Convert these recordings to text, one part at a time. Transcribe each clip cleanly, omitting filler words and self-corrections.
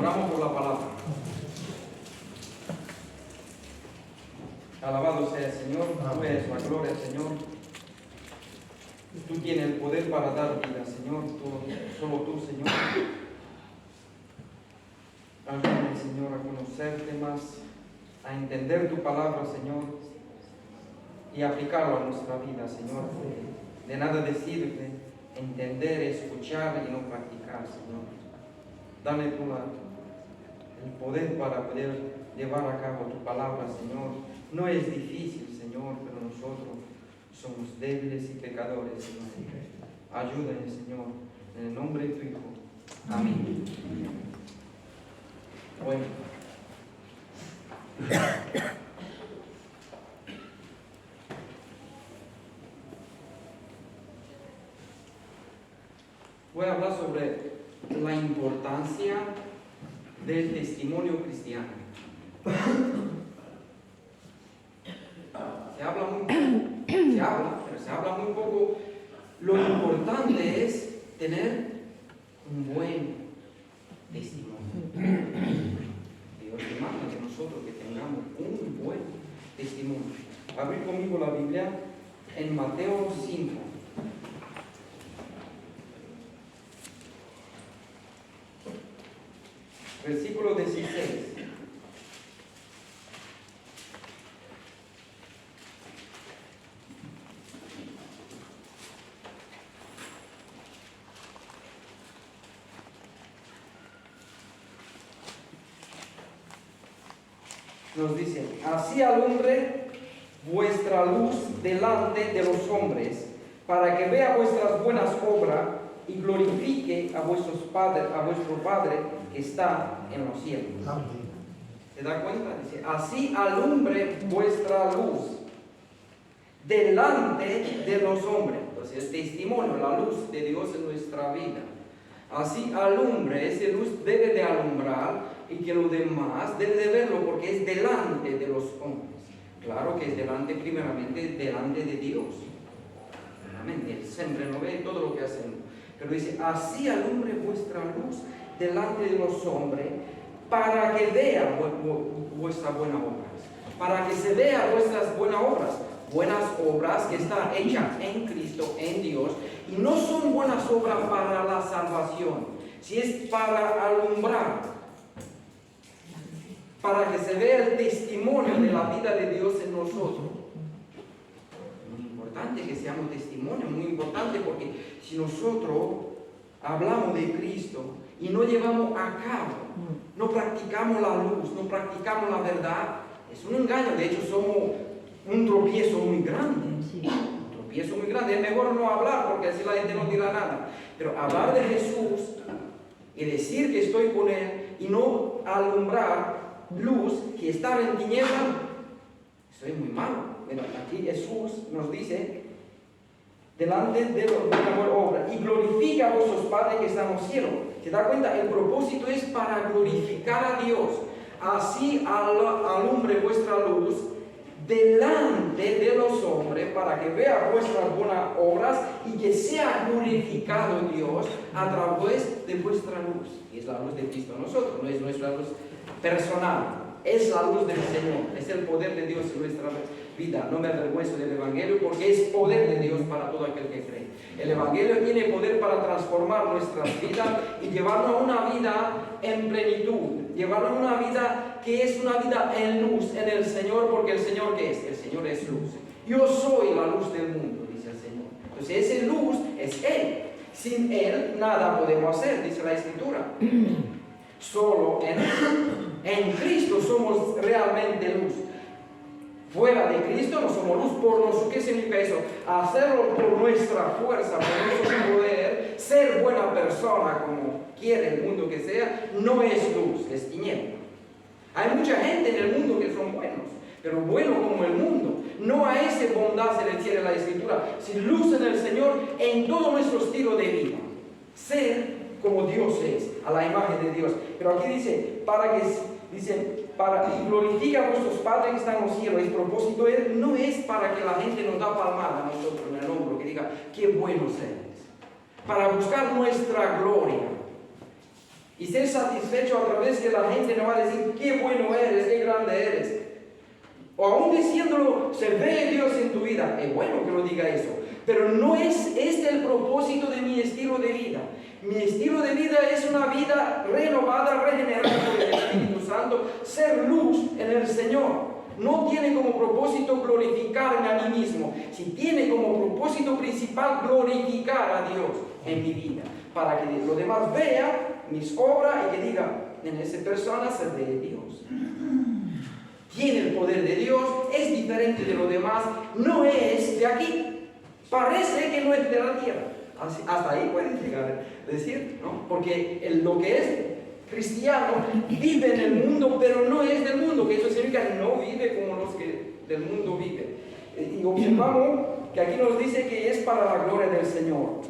Oramos por la palabra. Alabado sea el Señor, tú eres la gloria, Señor. Tú tienes el poder para dar vida, Señor. Solo tú, Señor. Ayúdame, Señor, a conocerte más, a entender tu palabra, Señor, y aplicarlo a nuestra vida, Señor. De nada decirte, entender, escuchar y no practicar, Señor. Dame tú el poder para poder llevar a cabo tu palabra, Señor. No es difícil, Señor, pero nosotros somos débiles y pecadores, Señor. Ayúdame, Señor, en el nombre de tu Hijo. Amén. Bueno. Voy a hablar sobre la importancia del testimonio cristiano. Se habla muy poco. Lo importante es tener un buen testimonio. Dios demanda de nosotros que tengamos un buen testimonio. Abrir conmigo la Biblia en Mateo 5. Versículo 16. Nos dice: así alumbre vuestra luz delante de los hombres, para que vea vuestras buenas obras y glorifique a vuestro Padre que está en los cielos. Amén. ¿Se da cuenta? Dice: así alumbre vuestra luz delante de los hombres. Entonces, el testimonio, la luz de Dios en nuestra vida. Así alumbre, esa luz debe de alumbrar y que lo demás debe de verlo porque es delante de los hombres. Claro que es delante, primeramente, delante de Dios. Amén. Él siempre nos ve todo lo que hacemos. Pero dice: así alumbre vuestra luz delante de los hombres, para que vean vuestras buenas obras. Para que se vean vuestras buenas obras. Buenas obras que están hechas en Cristo, en Dios. Y no son buenas obras para la salvación, si es para alumbrar, para que se vea el testimonio de la vida de Dios en nosotros. Muy importante que seamos testimonio, muy importante, porque si nosotros hablamos de Cristo y no llevamos a cabo, no practicamos la luz, no practicamos la verdad, es un engaño. De hecho, somos un tropiezo muy grande. Es muy grande. Es mejor no hablar porque así la gente no dirá nada, pero hablar de Jesús y decir que estoy con Él y no alumbrar luz que estaba en tinieblas, eso es muy malo. Bueno, aquí Jesús nos dice: delante de la buena obra, y glorifica a vuestros padres que están en los cielos. ¿Se da cuenta? El propósito es para glorificar a Dios. Así alumbre vuestra luz delante de los hombres, para que vean vuestras buenas obras y que sea glorificado Dios a través de vuestra luz. Y es la luz de Cristo en nosotros, no es nuestra luz personal, es la luz del Señor, es el poder de Dios en nuestra vida. No me avergüenzo del Evangelio, porque es poder de Dios para todo aquel que cree. El Evangelio tiene poder para transformar nuestras vidas y llevarnos a una vida en plenitud, llevarnos a una vida que es una vida en luz en el Señor, porque el Señor, ¿qué es? El Señor es luz. Yo soy la luz del mundo, dice el Señor. Entonces esa luz es Él. Sin Él nada podemos hacer, dice la Escritura. Solo en Cristo somos realmente luz. Fuera de Cristo no somos luz. Por nosotros, ¿qué significa eso? Hacerlo por nuestra fuerza, por nuestro poder, ser buena persona como quiere el mundo que sea, no es luz, es tiniebla. Hay mucha gente en el mundo que son buenos, pero bueno como el mundo. No hay esa bondad, se le quiere la Escritura, sin luz en el Señor en todo nuestro estilo de vida. Ser como Dios es, a la imagen de Dios. Pero aquí dice: para que glorifica a vuestros padres que están en los cielos. El propósito no es para que la gente nos da palmada a nosotros en el hombro, que diga: qué buenos eres. Para buscar nuestra gloria. y ser satisfecho a través que la gente no va a decir qué bueno eres, qué grande eres. O aún diciéndolo, se ve Dios en tu vida. Es bueno que lo diga eso. Pero no es este el propósito de mi estilo de vida. Mi estilo de vida es una vida renovada, regenerada por el Espíritu Santo, ser luz en el Señor. No tiene como propósito glorificarme a mí mismo, si tiene como propósito principal glorificar a Dios en mi vida, para que los demás vean mis obras y que digan, en esa persona se ve Dios. Tiene el poder de Dios, es diferente de los demás, no es de aquí, parece que no es de la tierra. Hasta ahí pueden llegar a decir, ¿no? Porque lo que es cristiano vive en el mundo, pero no es del mundo, que eso significa que no vive como los que del mundo viven. Y observamos que aquí nos dice que es para la gloria del Señor.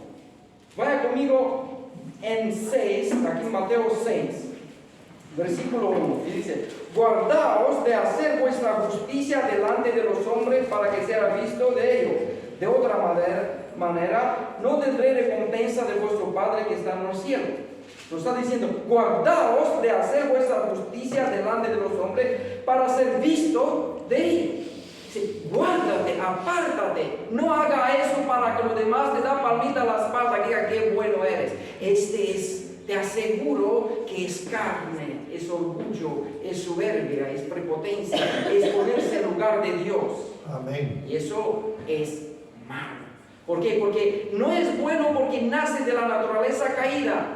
Vaya conmigo en 6, aquí en Mateo 6, versículo 1, y dice: guardaos de hacer vuestra justicia delante de los hombres para que sea visto de ellos. De otra manera, no tendré recompensa de vuestro Padre que está en los cielos. Nos está diciendo, guardaos de hacer vuestra justicia delante de los hombres para ser visto de ellos. Dice, guárdate, apártate, no haga eso para que los demás te dan palmita a la espalda y digan qué bueno eres. Te aseguro que es carne, es orgullo, es soberbia, es prepotencia, es ponerse en lugar de Dios. Amén. Y eso es malo. ¿Por qué? Porque no es bueno, porque nace de la naturaleza caída.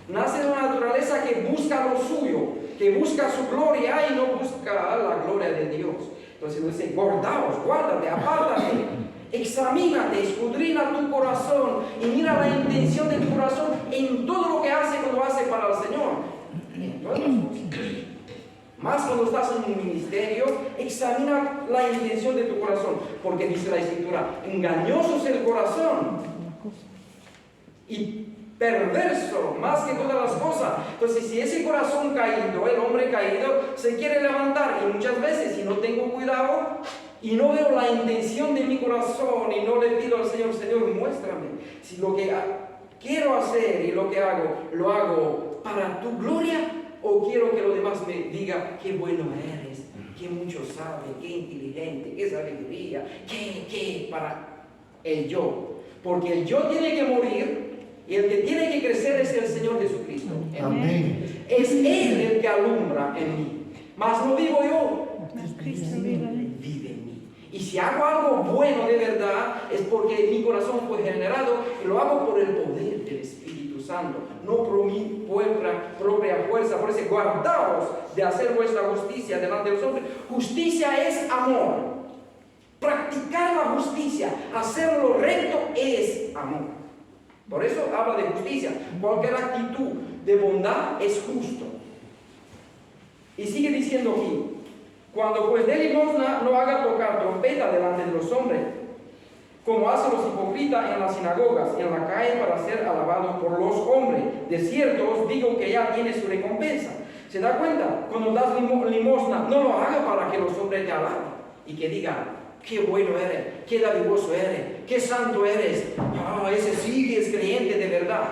Nace de una naturaleza que busca lo suyo, que busca su gloria y no busca la gloria de Dios. Entonces nos dice, guardaos, guárdate, apártate, examínate, escudriña tu corazón y mira la intención de tu corazón en todo lo que hace cuando hace para el Señor. En todas las cosas. Más cuando estás en un ministerio, examina la intención de tu corazón, porque dice la Escritura, engañoso es el corazón y perverso más que todas las cosas. Entonces, si ese corazón caído, el hombre caído, se quiere levantar, y muchas veces si no tengo cuidado y no veo la intención de mi corazón y no le pido al Señor, Señor, muéstrame si lo que quiero hacer y lo que hago, lo hago para tu gloria, o quiero que los demás me digan qué bueno eres, qué mucho sabe, qué inteligente, qué sabiduría, qué para el yo. Porque el yo tiene que morir y el que tiene que crecer es el Señor Jesucristo. Amén. Es Él el que alumbra en mí. Mas no vivo yo, Cristo vive en mí. vive en mí. Y si hago algo bueno de verdad, es porque mi corazón fue generado y lo hago por el poder del Espíritu Santo, no por mi propia fuerza. Por eso, guardaos de hacer vuestra justicia delante de los hombres. Justicia es amor. Practicar la justicia, hacer lo recto es amor. Por eso habla de justicia. Cualquier actitud de bondad es justo. Y sigue diciendo aquí, cuando pues dé limosna, no haga tocar trompeta delante de los hombres, como hacen los hipócritas en las sinagogas y en la calle para ser alabados por los hombres. De cierto os digo que ya tiene su recompensa. ¿Se da cuenta? Cuando das limosna, no lo haga para que los hombres te alaben y que digan, qué bueno eres, qué dadivoso eres, qué santo eres. Ese sí es creyente de verdad.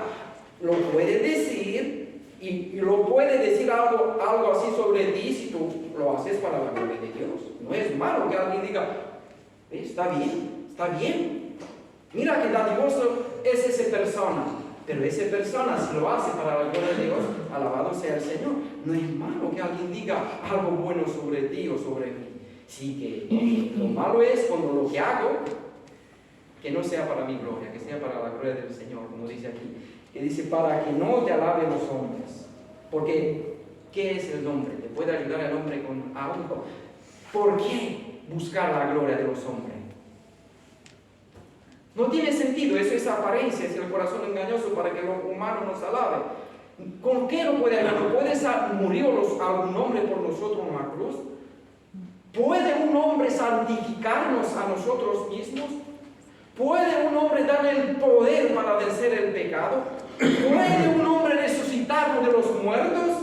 Lo puede decir y lo puede decir algo así sobre ti si tú lo haces para la gloria de Dios. No es malo que alguien diga, está bien. Mira qué dadivoso es esa persona. Pero esa persona, si lo hace para la gloria de Dios, alabado sea el Señor. No es malo que alguien diga algo bueno sobre ti o sobre mí. Sí, que lo malo es cuando lo que hago, que no sea para mi gloria, que sea para la gloria del Señor, como dice aquí. Que dice, para que no te alaben los hombres. Porque, ¿qué es el hombre? ¿Te puede ayudar el hombre con algo? ¿Por qué buscar la gloria de los hombres? No tiene sentido, eso es apariencia, es el corazón engañoso para que los humanos nos alaben. ¿Con qué no puede ayudar? ¿No puede morir algún hombre por nosotros en la cruz? ¿Puede un hombre santificarnos a nosotros mismos? ¿Puede un hombre darle el poder para vencer el pecado? ¿Puede un hombre resucitarnos de los muertos?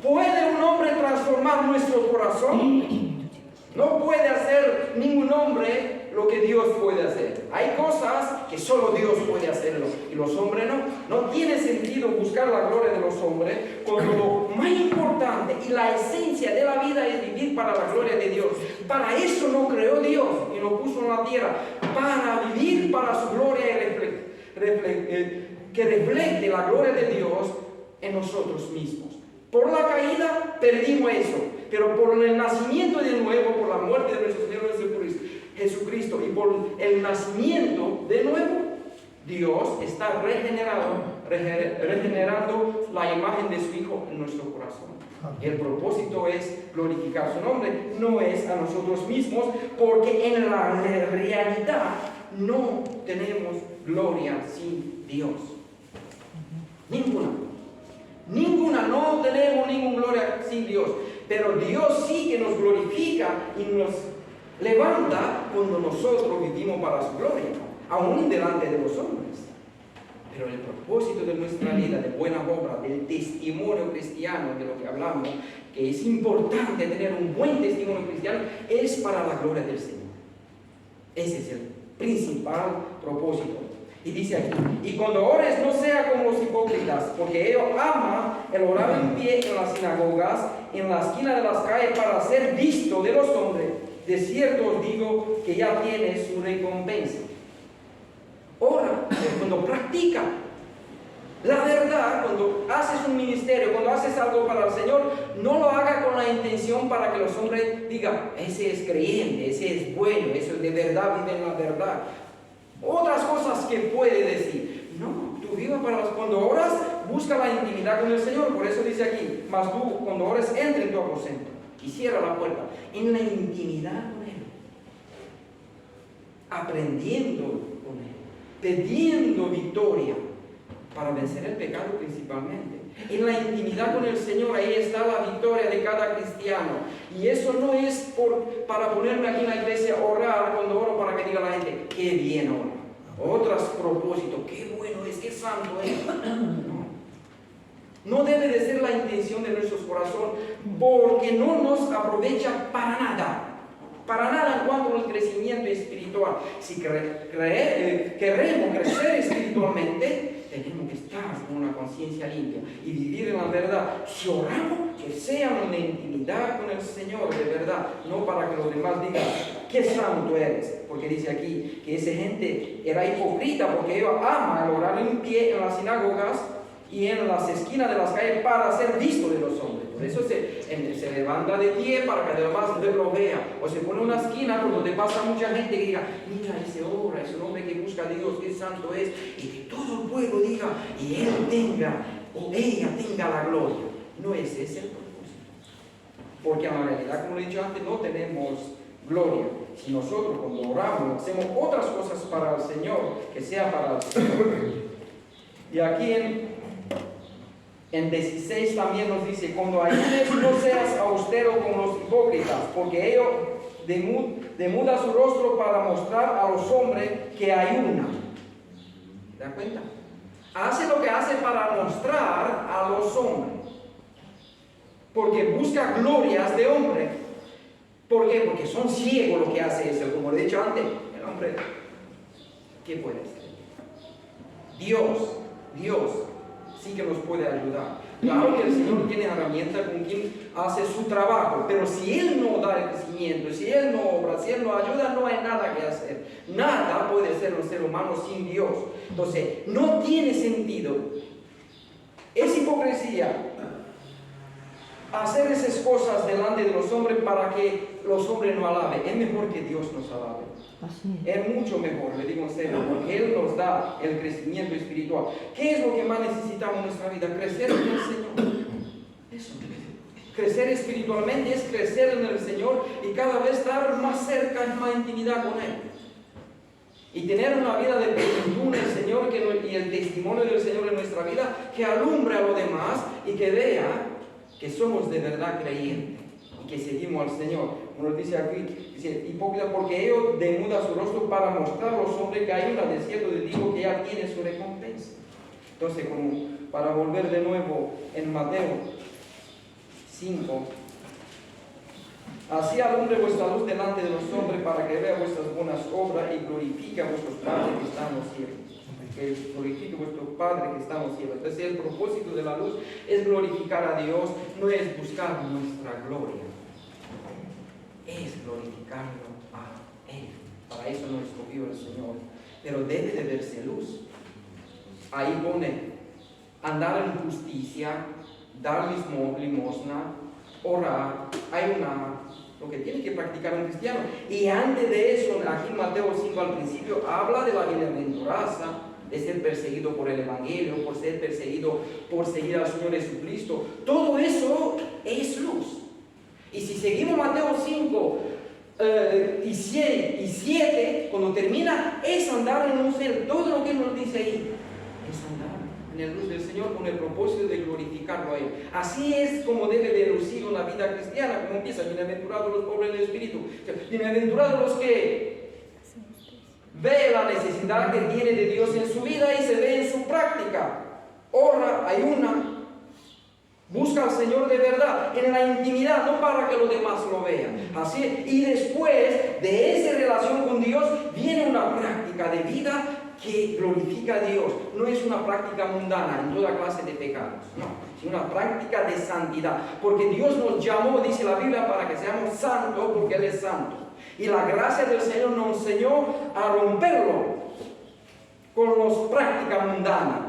¿Puede un hombre transformar nuestro corazón? No puede hacer ningún hombre lo que Dios puede hacer. Hay cosas que solo Dios puede hacerlo y los hombres no. No tiene sentido buscar la gloria de los hombres cuando lo más importante y la esencia de la vida es vivir para la gloria de Dios. Para eso nos creó Dios y nos puso en la tierra, para vivir para su gloria y que refleje la gloria de Dios en nosotros mismos. Por la caída perdimos eso, pero por el nacimiento de nuevo, por la muerte de nuestro Señor Jesucristo y por el nacimiento de nuevo, Dios está regenerando la imagen de su Hijo en nuestro corazón. El propósito es glorificar su nombre, no es a nosotros mismos, porque en la realidad no tenemos gloria sin Dios. Ninguna, no tenemos ninguna gloria sin Dios. Pero Dios sí que nos glorifica y nos levanta cuando nosotros vivimos para su gloria, aún delante de los hombres. Pero el propósito de nuestra vida, de buena obra, del testimonio cristiano, de lo que hablamos, que es importante tener un buen testimonio cristiano, es para la gloria del Señor. Ese es el principal propósito. Y dice aquí, y cuando ores no sea como los hipócritas, porque ellos aman el orar en pie en las sinagogas, en la esquina de las calles, para ser visto de los hombres. De cierto os digo que ya tiene su recompensa. Ora, cuando practica la verdad, cuando haces un ministerio, cuando haces algo para el Señor, no lo haga con la intención para que los hombres digan, ese es creyente, ese es bueno, eso de verdad vive en la verdad. Otras cosas que puede decir. No, tú viva cuando oras, busca la intimidad con el Señor. Por eso dice aquí, mas tú cuando ores, entra en tu aposento y cierra la puerta. En la intimidad con Él. Aprendiendo con Él. Pidiendo victoria para vencer el pecado principalmente. En la intimidad con el Señor, ahí está la victoria de cada cristiano. Y eso no es para ponerme aquí en la iglesia a orar cuando oro para que diga la gente, qué bien ora. Otros propósitos, qué bueno es, qué santo es. No debe de ser la intención de nuestros corazones, porque no nos aprovecha para nada. Para nada en cuanto al crecimiento espiritual. Si queremos crecer espiritualmente, tenemos que estar con una conciencia limpia y vivir en la verdad. Si oramos, que sea una intimidad con el Señor de verdad, no para que los demás digan qué santo eres. Porque dice aquí que esa gente era hipócrita porque ellos aman el orar en pie en las sinagogas y en las esquinas de las calles para ser visto de los hombres. Por eso se levanta de pie para que además lo vea. O se pone en una esquina por donde pasa mucha gente que diga, mira, ese ora, ese hombre que busca a Dios, qué santo es. Y que todo el pueblo diga, y él tenga, o ella tenga la gloria. No es ese el propósito. Porque en la realidad, como he dicho antes, no tenemos gloria. Si nosotros cuando oramos hacemos otras cosas para el Señor, que sea para el Señor. Y aquí en 16 también nos dice, cuando ayunes no seas austero como los hipócritas, porque ellos demudan su rostro para mostrar a los hombres que ayunan. ¿Te das cuenta? Hace lo que hace para mostrar a los hombres. Porque busca glorias de hombre. ¿Por qué? Porque son ciegos lo que hace eso. Como he dicho antes, el hombre, ¿qué puede hacer? Dios sí que nos puede ayudar. Claro que el Señor tiene herramientas con quien hace su trabajo, pero si Él no da el crecimiento, si Él no obra, si Él no ayuda, no hay nada que hacer. Nada puede ser un ser humano sin Dios. Entonces, no tiene sentido. Es hipocresía hacer esas cosas delante de los hombres para que los hombres no alaben. Es mejor que Dios nos alabe. Es mucho mejor, le digo en serio, porque Él nos da el crecimiento espiritual. ¿Qué es lo que más necesitamos en nuestra vida? Crecer en el Señor. Eso. Crecer espiritualmente es crecer en el Señor y cada vez estar más cerca, en más intimidad con Él. Y tener una vida de plenitud en el Señor y el testimonio del Señor en nuestra vida que alumbre a los demás y que vea que somos de verdad creyentes y que seguimos al Señor. Como nos dice aquí, dice hipócrita porque ellos demudan su rostro para mostrar a los hombres que hay una de cierto les digo que ya tiene su recompensa. Entonces, como para volver de nuevo en Mateo 5, Así alumbre vuestra luz delante de los hombres para que vea vuestras buenas obras y glorifique a vuestros padres que están en los cielos. Que glorifique vuestro Padre que está en los cielos. Entonces el propósito de la luz es glorificar a Dios, no es buscar nuestra gloria, es glorificarlo a Él. Para eso nos escogió el Señor. Pero debe de verse luz. Ahí pone andar en justicia, dar limosna, orar, ayunar, lo que tiene que practicar un cristiano. Y antes de eso, aquí en Mateo 5 al principio, habla de la bienaventuranza, de ser perseguido por el Evangelio, por ser perseguido por seguir al Señor Jesucristo. Todo eso es luz. Y si seguimos Mateo 5 y 7, cuando termina, es andar en luz. Todo lo que nos dice ahí es andar en la luz del Señor con el propósito de glorificarlo a Él. Así es como debe de lucir una vida cristiana, como empieza: bienaventurados los pobres del espíritu, bienaventurados los que ve la necesidad que tiene de Dios en su vida y se ve en su práctica. Ora, ayuna, busca al Señor de verdad, en la intimidad, no para que los demás lo vean. Así, y después de esa relación con Dios viene una práctica de vida que glorifica a Dios. No es una práctica mundana en toda clase de pecados, no, sino una práctica de santidad. Porque Dios nos llamó, dice la Biblia, para que seamos santos, porque Él es santo. Y la gracia del Señor nos enseñó a romperlo con las prácticas mundanas.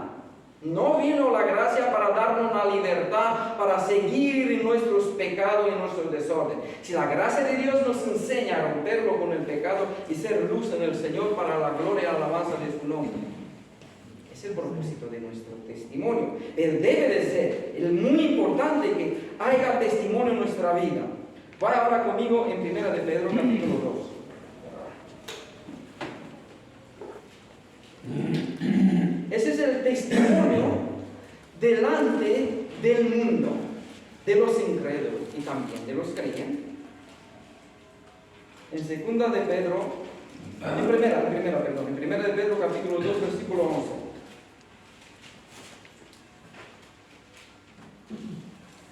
No vino la gracia para darnos la libertad para seguir en nuestros pecados y en nuestros desorden. Si la gracia de Dios nos enseña a romperlo con el pecado y ser luz en el Señor para la gloria y alabanza de su nombre, es el propósito de nuestro testimonio. Él debe de ser, es muy importante que haya testimonio en nuestra vida. Vaya ahora conmigo en 1 de Pedro capítulo 2. Ese es el testimonio delante del mundo, de los incrédulos y también de los creyentes. En 2 de Pedro, en primera de Pedro capítulo 2 versículo 11.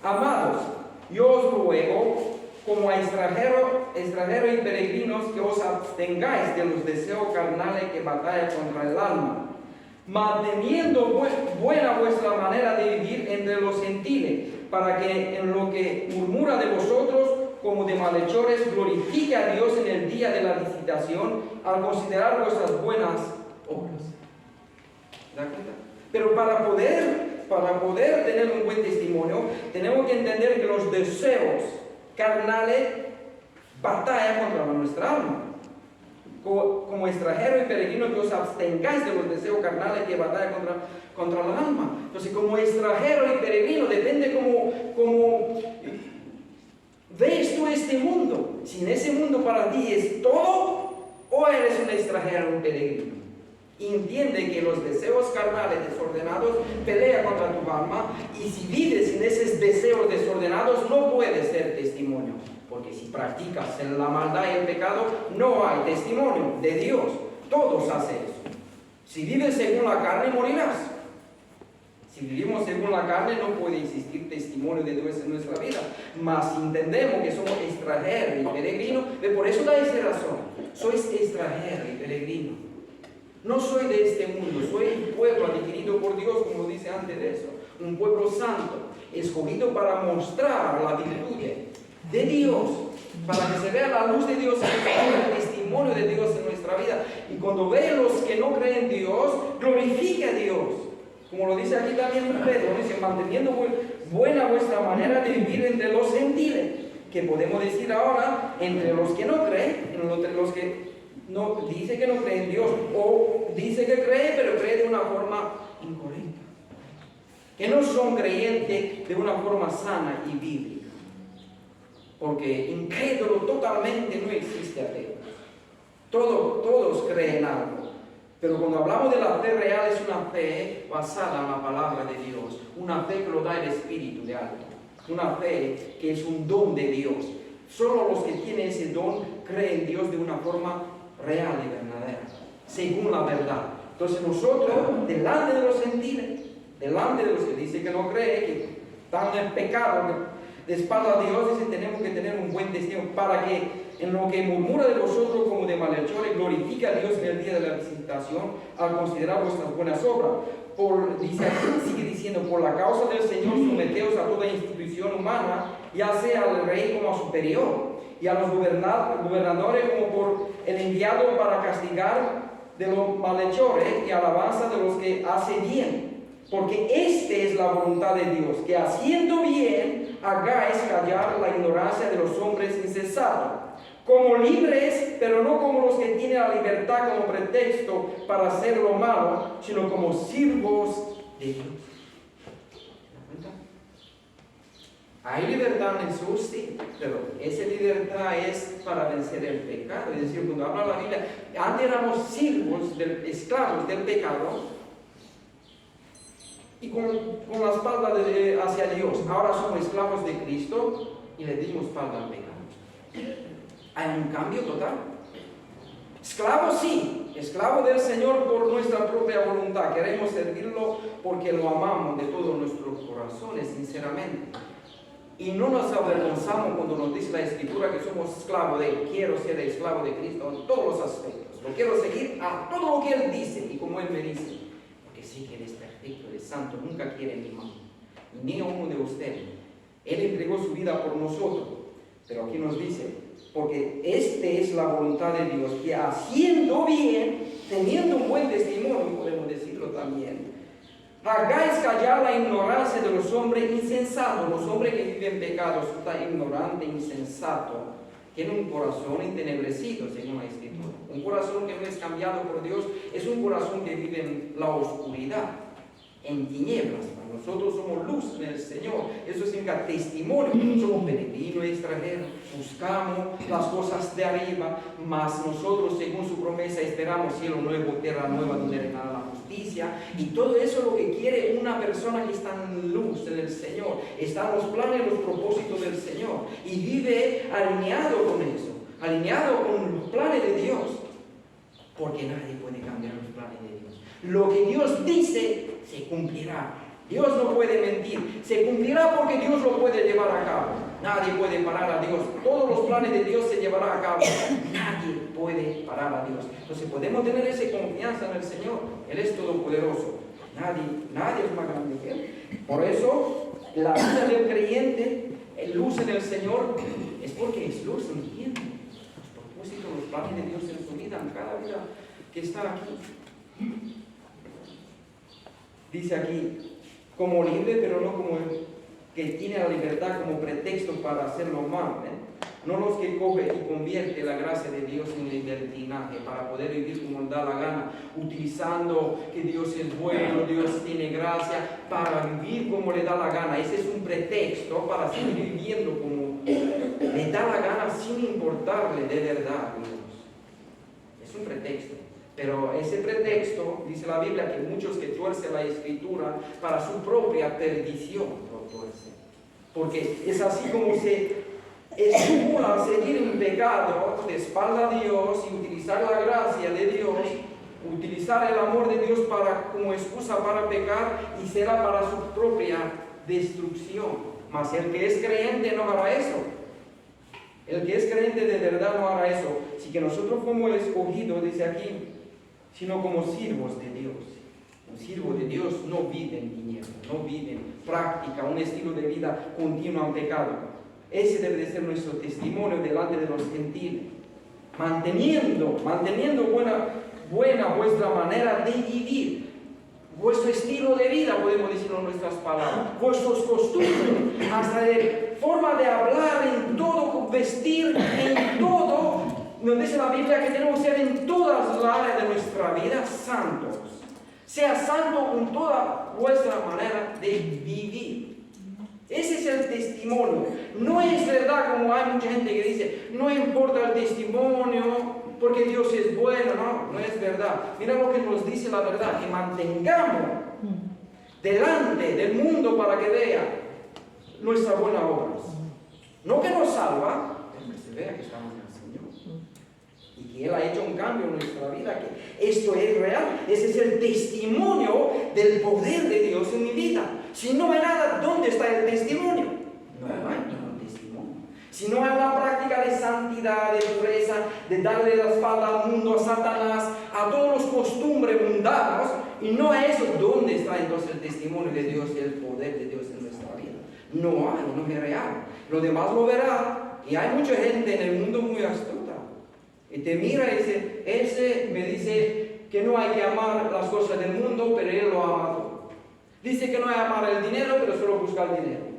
Amados, yo os ruego, como a extranjeros y peregrinos, que os abstengáis de los deseos carnales que batallan contra el alma, manteniendo buena vuestra manera de vivir entre los gentiles, para que en lo que murmura de vosotros como de malhechores glorifique a Dios en el día de la visitación, al considerar vuestras buenas obras. ¿Se da cuenta? Pero para poder tener un buen testimonio, tenemos que entender que los deseos carnales batallan contra nuestra alma. Como extranjero y peregrino, que os abstengáis de los deseos carnales que batallan contra la alma. Entonces, como extranjero y peregrino, depende cómo ves tú este mundo. Si en ese mundo para ti es todo, o eres un extranjero o un peregrino. Entiende que los deseos carnales desordenados pelean contra tu alma, y si vives en esos deseos desordenados no puedes ser testimonio, porque si practicas en la maldad y el pecado no hay testimonio de Dios. Todos hacen eso. Si vives según la carne morirás. Si vivimos según la carne no puede existir testimonio de Dios en nuestra vida. Mas entendemos que somos extranjeros y peregrinos, por eso da esa razón. Sois extranjero y peregrino. No soy de este mundo, soy un pueblo adquirido por Dios, como dice antes de eso. Un pueblo santo, escogido para mostrar la virtud de Dios, para que se vea la luz de Dios en nuestra vida, el testimonio de Dios en nuestra vida. Y cuando ve los que no creen en Dios, glorifique a Dios. Como lo dice aquí también Pedro, dice: manteniendo buena vuestra manera de vivir entre los gentiles. Que podemos decir ahora, entre los que no creen, entre los que no dice que no cree en Dios, o dice que cree, pero cree de una forma incorrecta, que no son creyentes de una forma sana y bíblica, porque incrédulo totalmente no existe ateo. Todos creen algo, pero cuando hablamos de la fe real, es una fe basada en la palabra de Dios, una fe que lo da el Espíritu de alto, una fe que es un don de Dios. Solo los que tienen ese don creen en Dios de una forma real y verdadera, según la verdad. Entonces nosotros, delante de los gentiles, delante de los que dicen que no creen, que están en pecado, de espalda a Dios, dice, tenemos que tener un buen testimonio para que en lo que murmura de vosotros como de malhechores, glorifique a Dios en el día de la visitación al considerar vuestras buenas obras. Sigue diciendo, por la causa del Señor, someteos a toda institución humana, ya sea al rey como a superior, y a los gobernadores como por el enviado para castigar de los malhechores y alabanza de los que hace bien. Porque esta es la voluntad de Dios, que haciendo bien hagáis callar la ignorancia de los hombres insensatos, como libres, pero no como los que tienen la libertad como pretexto para hacer lo malo, sino como siervos de Dios. Hay libertad en Jesús, sí, pero esa libertad es para vencer el pecado. Es decir, cuando habla la Biblia, antes éramos siervos, esclavos del pecado, y con la espalda hacia Dios. Ahora somos esclavos de Cristo y le dimos espalda al pecado. Hay un cambio total. Esclavo sí, esclavo del Señor por nuestra propia voluntad. Queremos servirlo porque lo amamos de todos nuestros corazones, sinceramente. Y no nos avergonzamos cuando nos dice la Escritura que somos esclavos de Él. Quiero ser esclavo de Cristo en todos los aspectos. Lo quiero seguir a todo lo que Él dice y como Él me dice. Porque sí que Él es perfecto, Él es santo, nunca quiere mi mano. Ni a uno de ustedes. Él entregó su vida por nosotros. Pero aquí nos dice, porque esta es la voluntad de Dios, que haciendo bien, teniendo un buen testimonio, podemos decirlo también, hagáis callar la ignorancia de los hombres insensatos. Los hombres que viven pecados, está ignorante, insensato, tienen un corazón entenebrecido, según la Escritura. Un corazón que no es cambiado por Dios es un corazón que vive en la oscuridad, en tinieblas. Nosotros somos luz en el Señor. Eso significa testimonio. Somos peregrinos, extranjeros. Buscamos las cosas de arriba, mas nosotros, según su promesa, esperamos cielo nuevo, tierra nueva, donde reinará la justicia. Y todo eso es lo que quiere una persona que está en luz en el Señor. Está en los planes y los propósitos del Señor. Y vive alineado con eso, alineado con los planes de Dios. Porque nadie puede cambiar los planes de Dios. Lo que Dios dice se cumplirá. Dios no puede mentir. Se cumplirá porque Dios lo puede llevar a cabo. Nadie puede parar a Dios. Todos los planes de Dios se llevarán a cabo. Nadie puede parar a Dios. Entonces podemos tener esa confianza en el Señor. Él es todopoderoso. Nadie es más grande que Él. Por eso, la vida del creyente, luz en el Señor, es porque es luz, entiende los propósitos, los planes de Dios en su vida, en cada vida que está aquí. Dice aquí, como libre, pero no como el que tiene la libertad como pretexto para hacerlo mal, no los que coge y convierte la gracia de Dios en libertinaje para poder vivir como da la gana, utilizando que Dios es bueno, Dios tiene gracia, para vivir como le da la gana. Ese es un pretexto para seguir viviendo como le da la gana sin importarle de verdad a Dios. Es un pretexto. Pero ese pretexto, dice la Biblia, que muchos que tuercen la Escritura para su propia perdición lo tuercen. Porque es así como se estimula a seguir en pecado, de espalda a Dios y utilizar la gracia de Dios, utilizar el amor de Dios como excusa para pecar y será para su propia destrucción. Mas el que es creyente no hará eso. El que es creyente de verdad no hará eso. Así que nosotros como escogidos, dice aquí, sino como siervos de Dios. Un siervo de Dios no vive en tinieblas, no vive en práctica, un estilo de vida continuo en pecado. Ese debe de ser nuestro testimonio delante de los gentiles. Manteniendo buena vuestra manera de vivir, vuestro estilo de vida, podemos decirlo en nuestras palabras, vuestros costumbres, hasta de forma de hablar, en todo, vestir, en todo. Nos dice la Biblia que tenemos que ser en todas las áreas de nuestra vida santos. Sea santo con toda vuestra manera de vivir. Ese es el testimonio. No es verdad como hay mucha gente que dice, no importa el testimonio porque Dios es bueno. No es verdad. Mira lo que nos dice la verdad, que mantengamos delante del mundo para que vea nuestras buenas obras. No que nos salva, pero que se vea que estamos en el Señor. Y que Él ha hecho un cambio en nuestra vida, que esto es real. Ese es el testimonio del poder de Dios en mi vida. Si no hay nada, ¿dónde está el testimonio? No hay. si no hay una práctica de santidad, de pureza, de darle la espalda al mundo, a Satanás, a todos los costumbres mundanos, y no es eso, ¿dónde está entonces el testimonio de Dios y el poder de Dios en nuestra vida? No hay, no es real. Lo demás lo verá, y hay mucha gente en el mundo muy astuta. Y te mira y dice, ese me dice que no hay que amar las cosas del mundo, pero él lo ama todo. Dice que no hay que amar el dinero, pero solo busca el dinero.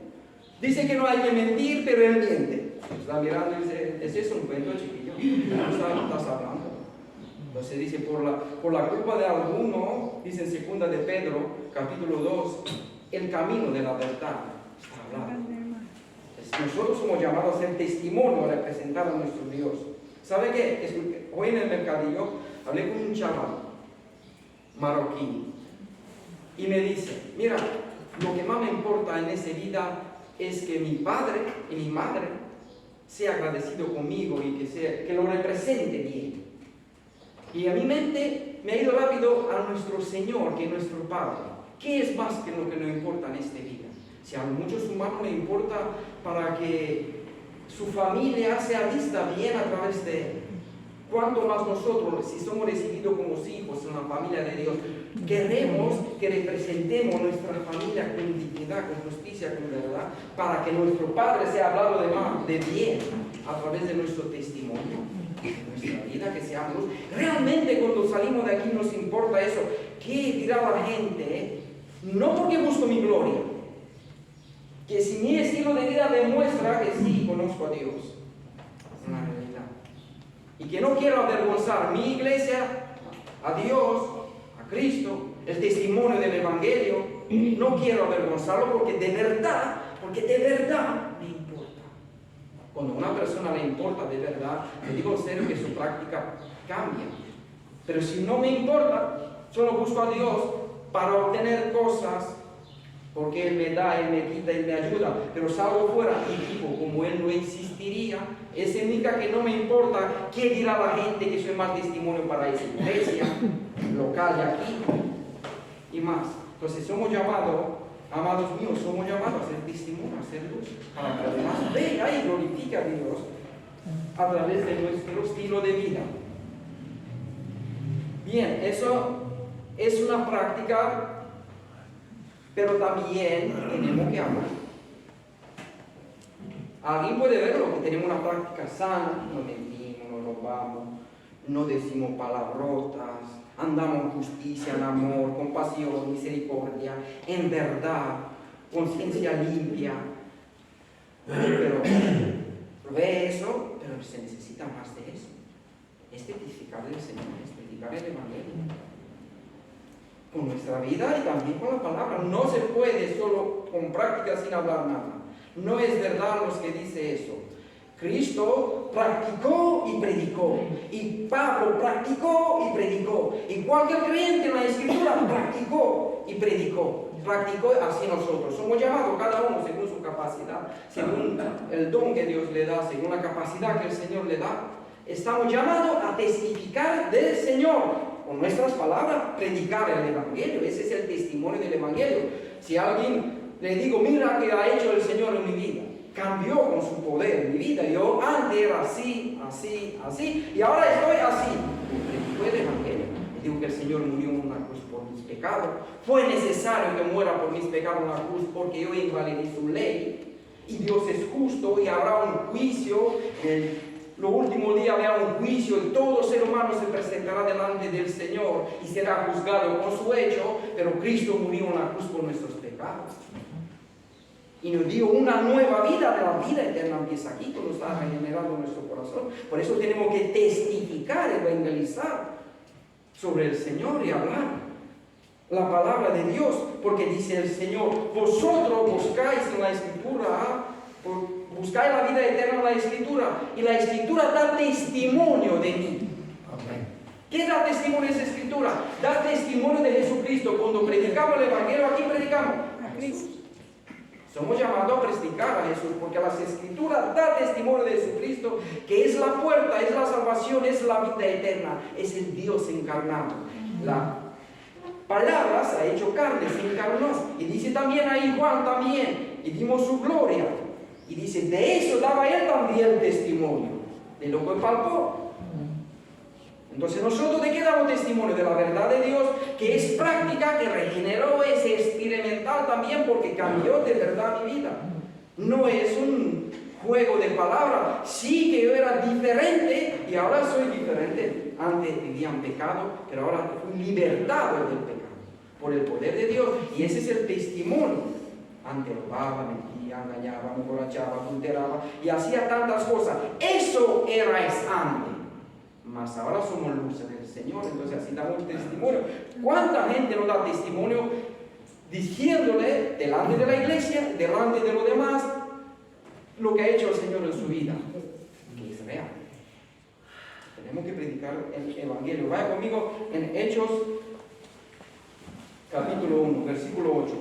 Dice que no hay que mentir, pero él miente. Está mirando y dice, ¿es eso un cuento, chiquillo? ¿No estás hablando? Entonces dice, por la culpa de alguno, dice en 2 de Pedro, capítulo 2, el camino de la verdad está hablando. Nosotros somos llamados a ser testimonio, a representar a nuestro Dios. ¿Sabe qué? Hoy en el mercadillo hablé con un chaval marroquí y me dice, mira, lo que más me importa en esa vida es que mi padre y mi madre sea agradecido conmigo y que lo represente bien. Y a mi mente me ha ido rápido a nuestro Señor, que es nuestro Padre. ¿Qué es más que lo que nos importa en esta vida? Si a muchos humanos les importa para que su familia sea vista bien a través de él. ¿Cuánto más nosotros, si somos recibidos como hijos en la familia de Dios, queremos que representemos nuestra familia con dignidad, con justicia, con verdad, para que nuestro Padre sea hablado de bien a través de nuestro testimonio, de nuestra vida, que seamos luz? Realmente cuando salimos de aquí nos importa eso. ¿Qué dirá la gente? No porque busco mi gloria, que si mi estilo de vida demuestra que sí conozco a Dios, es una realidad. Y que no quiero avergonzar mi iglesia, a Dios, a Cristo, el testimonio del Evangelio. No quiero avergonzarlo porque de verdad me importa. Cuando a una persona le importa de verdad, le digo en serio que su práctica cambia. Pero si no me importa, solo busco a Dios para obtener cosas, porque Él me da, Él me quita, Él me ayuda, pero salgo fuera y vivo como Él no insistiría. Es significa que no me importa qué dirá la gente, que soy más testimonio para esa iglesia local de aquí y más. Entonces somos llamados, amados míos, somos llamados a ser testimonio, a ser luz, para que además vea y glorifique a Dios a través de nuestro estilo de vida. Bien, eso es una práctica, pero también tenemos que amar. Alguien puede verlo, que tenemos una práctica sana, no mentimos, no robamos, no decimos palabrotas, andamos en justicia, en amor, compasión, misericordia, en verdad, conciencia limpia. Pero ve eso, pero se necesita más de eso. Es testificar del Señor, es predicar el Evangelio con nuestra vida y también con la palabra. No se puede solo con práctica sin hablar nada. No es verdad lo que dice eso. Cristo practicó y predicó, y Pablo practicó y predicó, y cualquier creyente en la Escritura practicó y predicó. Practicó así nosotros. Somos llamados cada uno según su capacidad, según el don que Dios le da, según la capacidad que el Señor le da. Estamos llamados a testificar del Señor. Con nuestras palabras, predicar el Evangelio. Ese es el testimonio del Evangelio. Si a alguien le digo, mira que ha hecho el Señor en mi vida, cambió con su poder en mi vida. Yo antes era así, y ahora estoy así. Predico el Evangelio. Le digo que el Señor murió en una cruz por mis pecados. Fue necesario que muera por mis pecados en la cruz porque yo invalidé su ley. Y Dios es justo y habrá un juicio. Los últimos días habrá un juicio y todo ser humano se presentará delante del Señor y será juzgado con su hecho, pero Cristo murió en la cruz por nuestros pecados. Y nos dio una nueva vida, de la vida eterna empieza aquí, cuando está regenerado nuestro corazón. Por eso tenemos que testificar, evangelizar sobre el Señor y hablar la palabra de Dios, porque dice el Señor, vosotros buscáis en la Escritura, buscáis la vida eterna en la Escritura, y la Escritura da testimonio de mí. Amén. ¿Qué da testimonio de esa Escritura? Da testimonio de Jesucristo. Cuando predicamos el Evangelio, aquí predicamos a Jesús. Somos llamados a predicar a Jesús, porque las Escrituras da testimonio de Jesucristo, que es la puerta, es la salvación, es la vida eterna, es el Dios encarnado. La palabra se ha hecho carne, se encarnó. Y dice también ahí Juan también, y dimos su gloria. Y dice, de eso daba él también testimonio, de lo que palpó. Entonces nosotros, ¿de qué damos testimonio? De la verdad de Dios, que es práctica, que regeneró, es experimental también, porque cambió de verdad mi vida. No es un juego de palabras. Sí que yo era diferente y ahora soy diferente. Antes vivía en pecado, pero ahora fui libertado del pecado por el poder de Dios. Y ese es el testimonio. Antes robaba, mentía, engañaba, me emborrachaba, adulteraba y hacía tantas cosas. Eso era antes. Mas ahora somos luz en el Señor, entonces así damos testimonio. ¿Cuánta gente nos da testimonio diciéndole delante de la iglesia, delante de los demás, lo que ha hecho el Señor en su vida? Que es real. Tenemos que predicar el Evangelio. Vaya conmigo en Hechos, capítulo 1, versículo 8.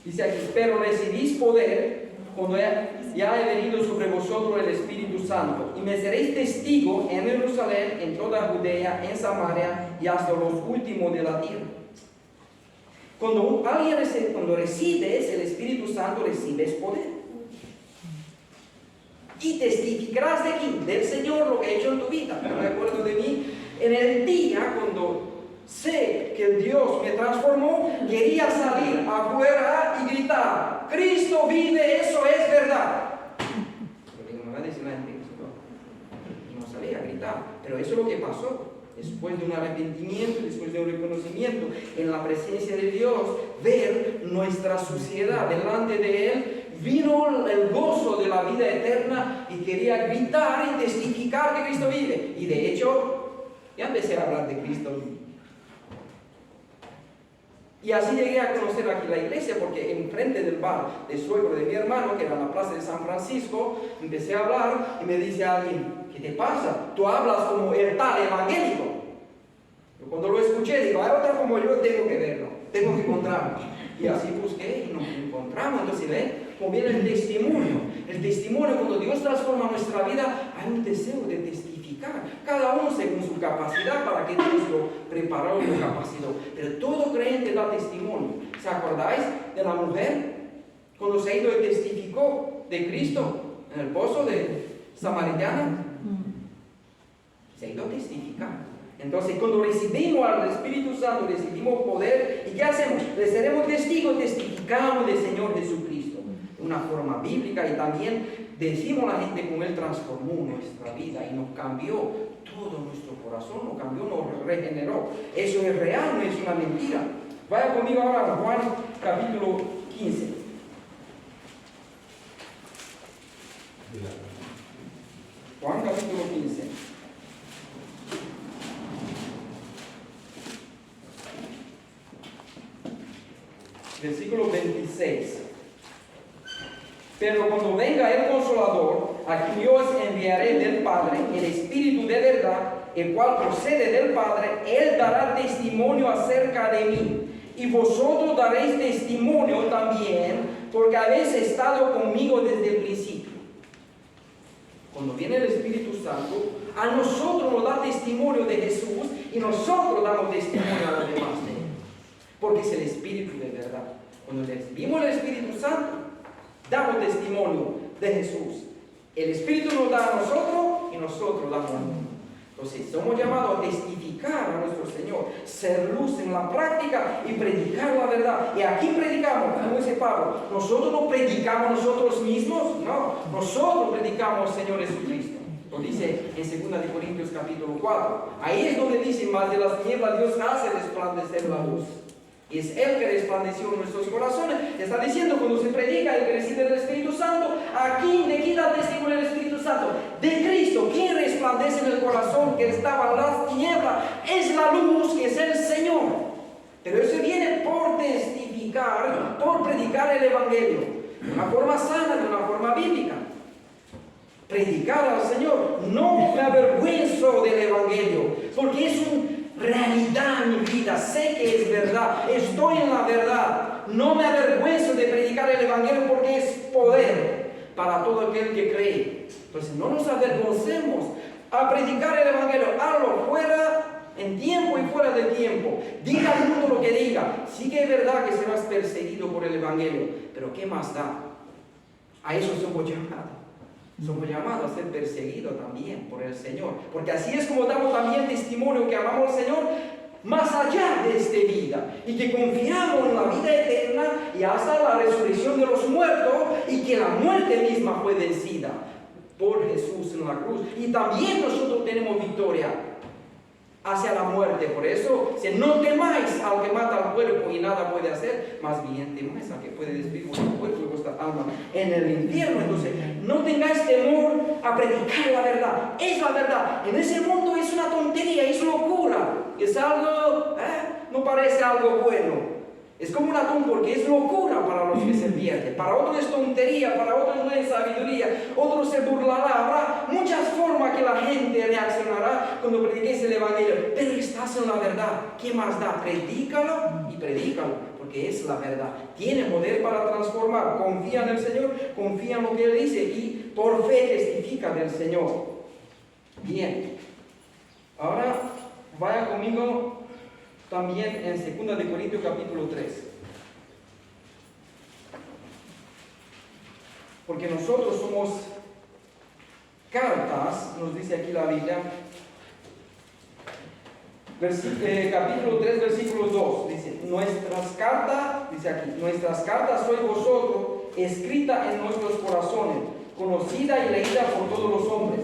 Dice aquí, pero recibís poder cuando ya he venido sobre vosotros el Espíritu Santo, y me seréis testigo en Jerusalén, en toda Judea, en Samaria y hasta los últimos de la tierra. Cuando recibes el Espíritu Santo, recibes poder. Y testificarás de quién, del Señor, lo que ha hecho en tu vida. Me recuerdo de mí en el día cuando sé que Dios me transformó, quería salir afuera y gritar, Cristo vive, eso es verdad. Pero me va a decir la gente, y no salía a gritar, pero eso es lo que pasó. Después de un arrepentimiento, después de un reconocimiento en la presencia de Dios, ver nuestra suciedad delante de Él, vino el gozo de la vida eterna y quería gritar y testificar que Cristo vive. Y de hecho, ya empecé a hablar de Cristo. Y así llegué a conocer aquí la iglesia, porque enfrente del bar de suegro de mi hermano, que era en la plaza de San Francisco, empecé a hablar y me dice alguien, ¿qué te pasa? Tú hablas como el tal evangélico. Yo cuando lo escuché, digo, hay otra como yo, tengo que verlo, tengo que encontrarlo. Y así busqué y nos encontramos. Entonces, ¿ven? Como viene el testimonio. El testimonio, cuando Dios transforma nuestra vida, hay un deseo de testificar. Cada uno según su capacidad, para que Dios lo preparó y lo capacitó. Pero todo creyente da testimonio. ¿Se acordáis de la mujer? Cuando se ha ido y testificó de Cristo en el pozo de Samaritana. Se ha ido a testificar. Entonces, cuando recibimos al Espíritu Santo, recibimos poder, ¿y qué hacemos? Le seremos testigos, testificamos del Señor Jesucristo de una forma bíblica, y también decimos a la gente cómo Él transformó nuestra vida y nos cambió todo nuestro corazón, nos cambió, nos regeneró. Eso es real, no es una mentira. Vaya conmigo ahora a Juan capítulo 15. Juan capítulo 15. Versículo 26. Pero cuando venga el Consolador, a quien yo os enviaré del Padre, el Espíritu de verdad, el cual procede del Padre, Él dará testimonio acerca de mí. Y vosotros daréis testimonio también, porque habéis estado conmigo desde el principio. Cuando viene el Espíritu Santo, a nosotros nos da testimonio de Jesús, y nosotros damos testimonio a los demás de Él. Porque es el Espíritu de verdad. Cuando recibimos el Espíritu Santo, damos testimonio de Jesús. El Espíritu nos da a nosotros y nosotros damos a nosotros. Entonces, somos llamados a testificar a nuestro Señor, ser luz en la práctica y predicar la verdad. ¿Y a quién predicamos? Como dice Pablo, nosotros no predicamos nosotros mismos, no, nosotros predicamos al Señor Jesucristo. Lo dice en 2 Corintios capítulo 4. Ahí es donde dice, más de las tinieblas Dios hace resplandecer la luz. Y es Él que resplandeció en nuestros corazones. Está diciendo, cuando se predica el que recibe el Espíritu Santo, ¿a quién? ¿De quién da testimonio el Espíritu Santo? De Cristo. ¿Quién resplandece en el corazón que estaba en las tinieblas? Es la luz, que es el Señor. Pero eso viene por testificar, por predicar el Evangelio. De una forma sana, de una forma bíblica. Predicar al Señor. No me avergüenzo del Evangelio, porque es una realidad en mi vida. Sé que es verdad, estoy en la verdad. no me avergüenzo de predicar el Evangelio porque es poder para todo aquel que cree. Entonces no nos avergoncemos a predicar el Evangelio, hazlo fuera, en tiempo y fuera de tiempo. Diga al mundo lo que diga. Sí que es verdad que serás perseguido por el Evangelio, pero ¿qué más da? A eso somos llamados. Somos llamados a ser perseguidos también por el Señor. Porque así es como damos también testimonio que amamos al Señor más allá de esta vida. Y que confiamos en la vida eterna y hasta la resurrección de los muertos. Y que la muerte misma fue vencida por Jesús en la cruz. Y también nosotros tenemos victoria hacia la muerte. Por eso, si no temáis al que mata al cuerpo y nada puede hacer, más bien temáis al que puede destruir vuestro cuerpo y vuestra alma en el infierno. Entonces, no tengáis temor a predicar la verdad. Es la verdad. En ese mundo es una tontería, es locura. Es algo, no parece algo bueno. Es como un atún porque es locura para los que se pierden. Para otros es tontería, para otros no es sabiduría. Otros se burlará. Habrá muchas formas que la gente reaccionará cuando prediques el Evangelio. Pero estás en la verdad. ¿Qué más da? Predícalo y predícalo. Porque es la verdad. Tiene poder para transformar. Confía en el Señor, confía en lo que Él dice y por fe testifica del Señor. Bien. Ahora vaya conmigo también en 2 de Corintios capítulo 3. Porque nosotros somos cartas, nos dice aquí la Biblia, capítulo 3, versículo 2, dice, nuestras cartas, dice aquí, nuestras cartas sois vosotros, escrita en nuestros corazones, conocida y leída por todos los hombres,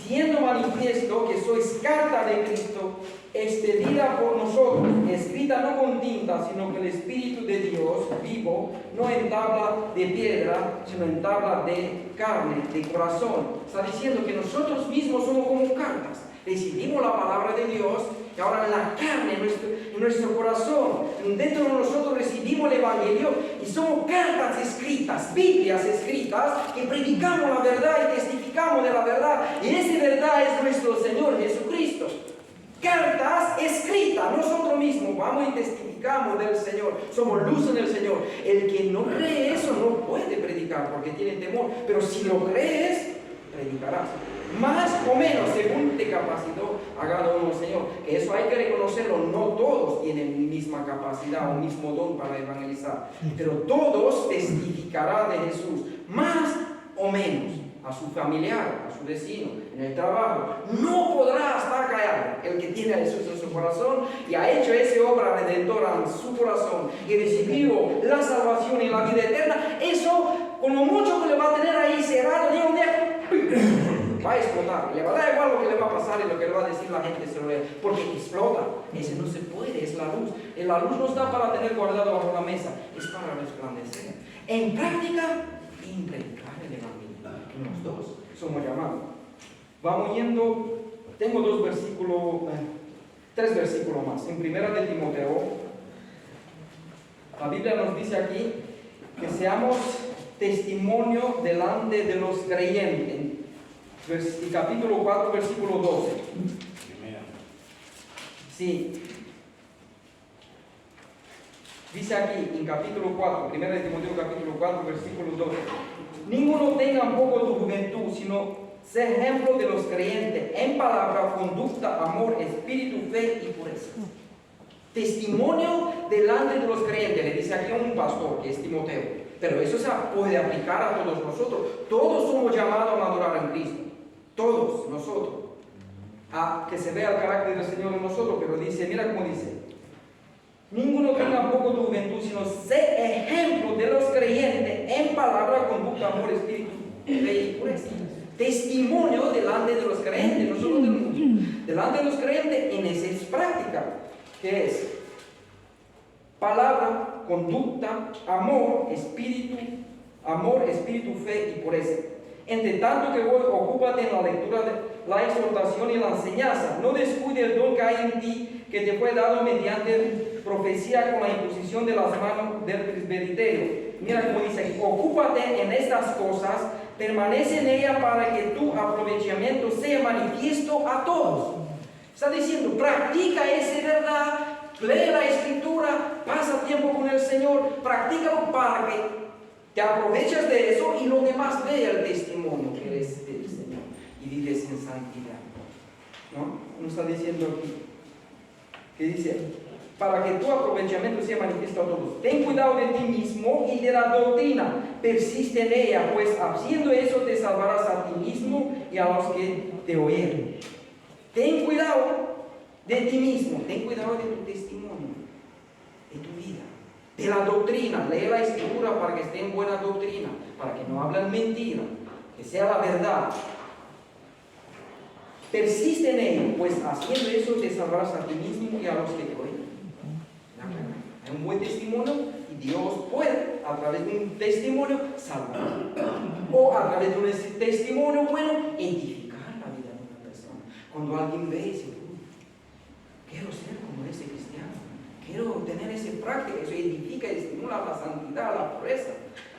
siendo manifiesto que sois carta de Cristo, expedida por nosotros, escrita no con tinta, sino con el Espíritu de Dios vivo, no en tabla de piedra, sino en tabla de carne, de corazón. Está diciendo que nosotros mismos somos como cartas. Recibimos la palabra de Dios y ahora en la carne, en nuestro corazón, dentro de nosotros recibimos el Evangelio y somos cartas escritas, Biblias escritas, que predicamos la verdad y testificamos de la verdad. Y esa verdad es nuestro Señor Jesucristo. Cartas escritas, nosotros mismos vamos y testificamos del Señor, somos luz en el Señor. El que no cree eso no puede predicar porque tiene temor, pero si lo crees, predicarás. Más o menos según te capacitó a cada uno el Señor. Que eso hay que reconocerlo, no todos tienen misma capacidad o mismo don para evangelizar, pero todos testificarán de Jesús, más o menos. A su familiar, a su vecino, en el trabajo. No podrá estar callado el que tiene a Jesús en su corazón y ha hecho esa obra redentora en su corazón y recibido la salvación y la vida eterna. Eso, con lo mucho que le va a tener ahí cerrado, día un día, va a explotar. Le va a dar igual lo que le va a pasar y lo que le va a decir la gente, se lo ve, porque explota. Ese no se puede, es la luz. La luz no está para tener guardado bajo la mesa, es para resplandecer. En práctica, en predicar el Evangelio. Los dos somos llamados. Vamos yendo, tengo tres versículos más. En 1 de Timoteo, la Biblia nos dice aquí que seamos testimonio delante de los creyentes. Capítulo 4, versículo 12. Sí. Dice aquí en capítulo 4, 1 de Timoteo capítulo 4, versículo 12. Ninguno tenga poco tu juventud, sino sé ejemplo de los creyentes en palabra, conducta, amor, espíritu, fe y pureza. Testimonio delante de los creyentes, le dice aquí a un pastor que es Timoteo. Pero eso se puede aplicar a todos nosotros. Todos somos llamados a madurar en Cristo. Todos nosotros. A que se vea el carácter del Señor en nosotros. Pero dice, mira cómo dice. Ninguno tenga poco tu juventud, sino sé ejemplo de los creyentes en palabra, conducta, amor, espíritu, fe y pureza. Testimonio delante de los creyentes. Nosotros tenemos delante de los creyentes en esa práctica, que es palabra, conducta, amor, espíritu, fe y pureza. Entre tanto que voy, ocúpate en la lectura, la exhortación y la enseñanza. No descuide el don que hay en ti, que te fue dado mediante profecía con la imposición de las manos del presbiterio. Mira cómo dice, ocúpate en estas cosas, permanece en ella para que tu aprovechamiento sea manifiesto a todos. Está diciendo, practica esa verdad, lee la Escritura, pasa tiempo con el Señor, practícalo para que te aprovechas de eso y los demás vean el testimonio que eres del Señor y vives en santidad. ¿No? Nos está diciendo aquí, que dice, para que tu aprovechamiento sea manifiesto a todos. Ten cuidado de ti mismo y de la doctrina, persiste en ella, pues haciendo eso te salvarás a ti mismo y a los que te oyeron. Ten cuidado de ti mismo, ten cuidado de tu testimonio, de tu vida, de la doctrina. Lee la Escritura para que esté en buena doctrina, para que no hablen mentira, que sea la verdad. Persiste en ello, pues haciendo eso te salvarás a ti mismo y a los que te oyen. Hay un buen testimonio y Dios puede, a través de un testimonio, salvar. O a través de un testimonio bueno, edificar la vida de una persona. Cuando alguien ve y dice, quiero ser como ese cristiano, quiero tener esa práctica, eso edifica y estimula la santidad, la pureza.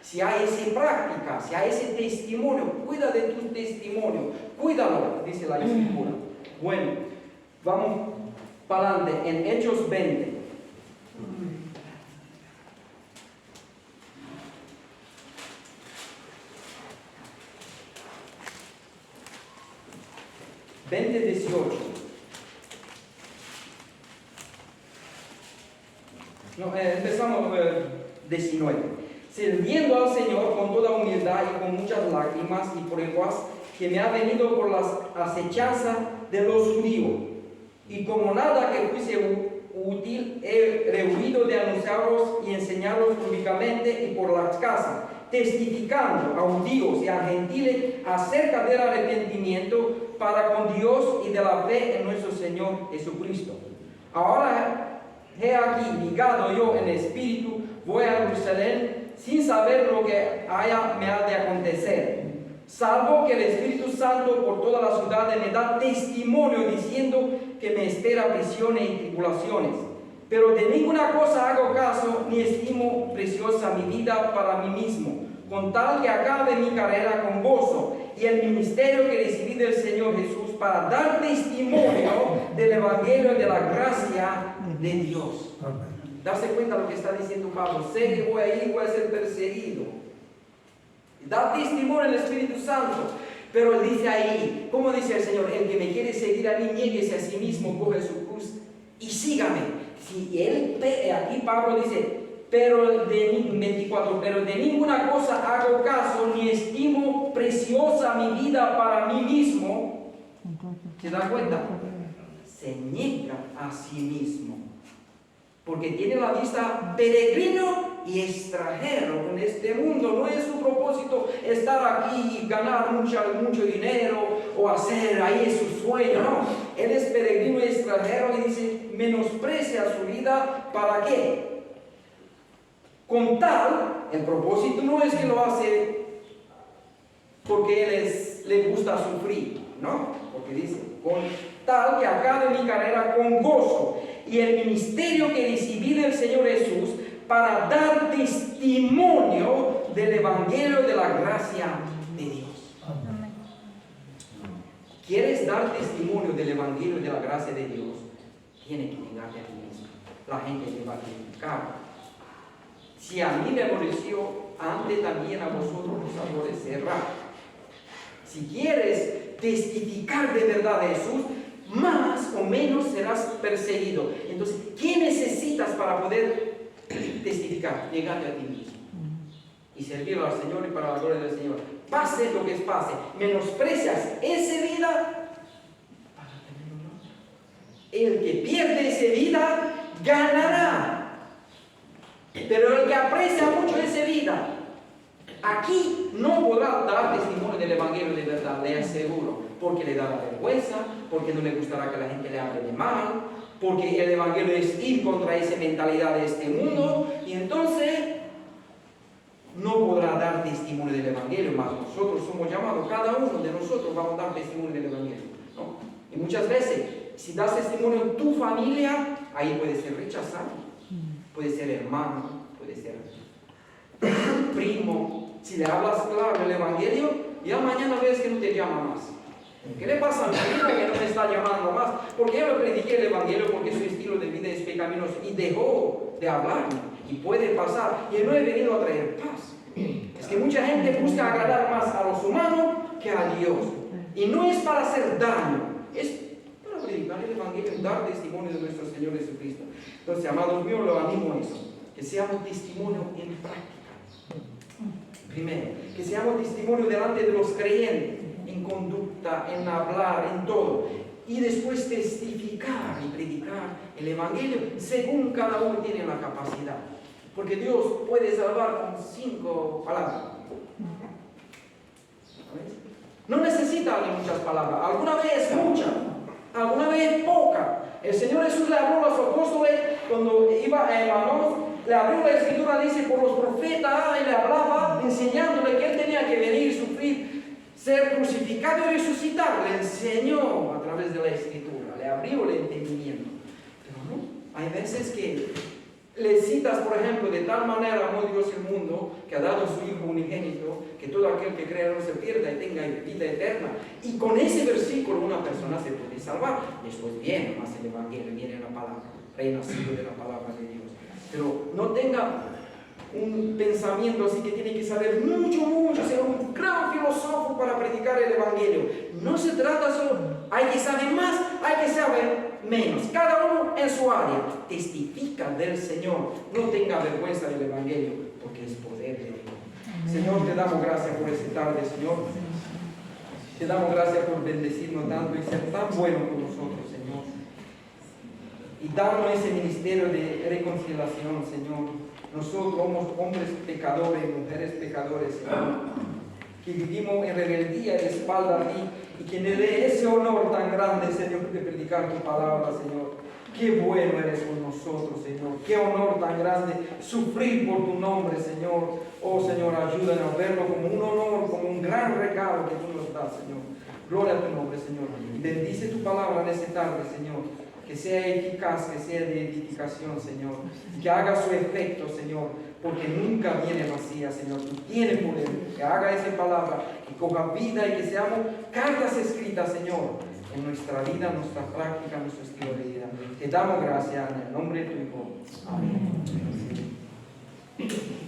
Si hay esa práctica, si hay ese testimonio, cuida de tu testimonio, cuídalo, dice la Escritura. Bueno, vamos para adelante en Hechos 20. Veinte 18. Empezamos 19. Sirviendo al Señor con toda humildad y con muchas lágrimas y pruebas que me ha venido por las acechanzas de los judíos. Y como nada que fuese útil, he rehuido de anunciaros y enseñaros públicamente y por las casas, testificando a judíos y a gentiles acerca del arrepentimiento para con Dios y de la fe en nuestro Señor Jesucristo. Ahora he aquí, ligado yo en espíritu, voy a Jerusalén sin saber lo que me ha de acontecer, salvo que el Espíritu Santo por toda la ciudad me da testimonio diciendo que me espera prisiones y tribulaciones. Pero de ninguna cosa hago caso, ni estimo preciosa mi vida para mí mismo, con tal que acabe mi carrera con gozo y el ministerio que recibí del Señor Jesús para dar testimonio del Evangelio de la gracia de Dios. Darse cuenta de lo que está diciendo Pablo. Sé que voy a ir, voy a ser perseguido. Da testimonio al Espíritu Santo. Pero él dice ahí, ¿cómo dice el Señor? El que me quiere seguir a mí, niéguese a sí mismo, coge su cruz y sígame. Si él, aquí Pablo dice, pero de ninguna cosa hago caso, ni estimo preciosa mi vida para mí mismo. ¿Se da cuenta? Se niega a sí mismo. Porque tiene la vista peregrino y extranjero en este mundo. No es su propósito estar aquí y ganar mucho dinero o hacer ahí su sueño, no. Él es peregrino y extranjero y dice, menosprecia su vida, ¿para qué? Con tal, el propósito no es que lo hace porque le gusta sufrir, ¿no? Porque dice, con tal que acabe mi carrera con gozo y el ministerio que recibí del Señor Jesús para dar testimonio del Evangelio de la gracia de Dios. Amén. ¿Quieres dar testimonio del Evangelio de la gracia de Dios? Tienes que negarte a ti mismo. La gente te va a criticar. Si a mí me aborreció, antes también a vosotros os aborrecerá. Si quieres testificar de verdad a Jesús, más o menos serás perseguido. Entonces, ¿qué necesitas para poder testificar? Negarte a ti mismo y servir al Señor y para la gloria del Señor. Pase lo que pase, menosprecias esa vida para tener honor. El que pierde esa vida ganará. Pero el que aprecia mucho esa vida, aquí no podrá dar testimonio del Evangelio de verdad, le aseguro, porque le dará vergüenza, porque no le gustará que la gente le hable de mal, porque el Evangelio es ir contra esa mentalidad de este mundo, y entonces no podrá dar testimonio del Evangelio. Más nosotros somos llamados, cada uno de nosotros vamos a dar testimonio del Evangelio, ¿no? Y muchas veces, si das testimonio en tu familia, ahí puede ser rechazado. Puede ser hermano, puede ser primo. Si le hablas claro el Evangelio, ya mañana ves que no te llama más. ¿Qué le pasa a mi hijo que no me está llamando más? Porque yo le prediqué el Evangelio porque su estilo de vida es pecaminoso y dejó de hablarme. Y puede pasar. Y no he venido a traer paz. Es que mucha gente busca agradar más a los humanos que a Dios. Y no es para hacer daño, es para predicar el Evangelio, dar testimonio de nuestro Señor Jesucristo. Entonces, amados míos, lo animo a eso. Que seamos testimonio en práctica. Primero, que seamos testimonio delante de los creyentes, en conducta, en hablar, en todo. Y después testificar y predicar el Evangelio según cada uno tiene la capacidad. Porque Dios puede salvar con 5 palabras. No necesita de muchas palabras. Alguna vez muchas, alguna vez poca. El Señor Jesús le habló a los apóstoles cuando iba a Emaús, le abrió la escritura, dice, por los profetas, y le hablaba enseñándole que Él tenía que venir, sufrir, ser crucificado y resucitar. Le enseñó a través de la escritura, le abrió el entendimiento. Pero no, hay veces que le citas, por ejemplo, de tal manera amó Dios el mundo que ha dado a su Hijo unigénito, que todo aquel que crea no se pierda y tenga vida eterna. Y con ese versículo una persona se puede salvar. Después viene más el Evangelio, viene la palabra, renacido de la palabra de Dios. Pero no tenga un pensamiento así que tiene que saber mucho, ser un gran filósofo para predicar el Evangelio. No se trata solo, hay que saber más, hay que saber menos. Cada uno en su área testifica del Señor. No tenga vergüenza del Evangelio, porque es poder de Dios. Señor, te damos gracias por esta tarde, Señor. Te damos gracias por bendecirnos tanto y ser tan bueno con nosotros, Señor. Y darnos ese ministerio de reconciliación, Señor. Nosotros somos hombres pecadores, mujeres pecadores, Señor, que vivimos en rebeldía de espalda a ti y que nos dé ese honor tan grande, Señor, de predicar tu palabra, Señor. Qué bueno eres con nosotros, Señor. Qué honor tan grande sufrir por tu nombre, Señor. Oh, Señor, ayúdanos a verlo como un honor, como un gran regalo que tú nos das, Señor. Gloria a tu nombre, Señor. Y bendice tu palabra en esta tarde, Señor. Que sea eficaz, que sea de edificación, Señor. Y que haga su efecto, Señor. Porque nunca viene vacía, Señor. Tú tienes poder. Que haga esa palabra, que coja vida y que seamos cartas escritas, Señor, en nuestra vida, nuestra práctica, nuestro estilo de vida. Te damos gracias en el nombre de tu Hijo. Amén.